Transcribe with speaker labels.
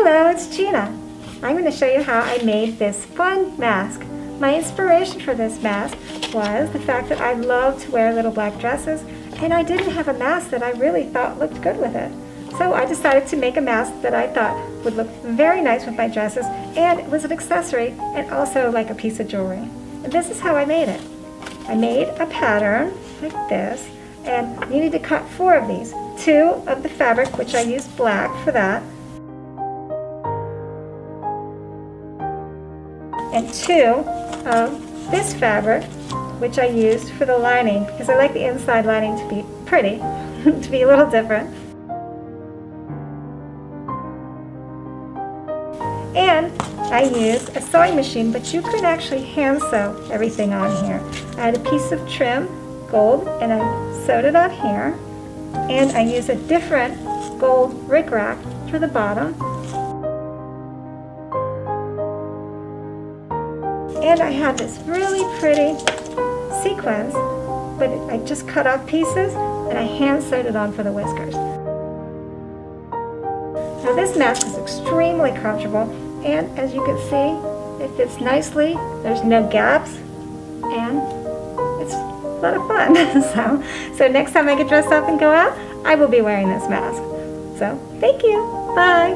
Speaker 1: Hello, it's Gina. I'm going to show you how I made this fun mask. My inspiration for this mask was the fact that I love to wear little black dresses, and I didn't have a mask that I really thought looked good with it. So I decided to make a mask that I thought would look very nice with my dresses, and it was an accessory and also like a piece of jewelry. And this is how I made it. I made a pattern like this, and you need to cut 4 of these. 2 of the fabric, which I used black for that, and 2 of this fabric, which I used for the lining, because I like the inside lining to be pretty, to be a little different. And I used a sewing machine, but you can actually hand sew everything on here. I had a piece of trim, gold, and I sewed it on here. And I used a different gold rickrack for the bottom. And I had this really pretty sequence, but I just cut off pieces and I hand sewed it on for the whiskers. Now this mask is extremely comfortable, and as you can see, it fits nicely. There's no gaps, and it's a lot of fun. So next time I get dressed up and go out, I will be wearing this mask. So thank you. Bye.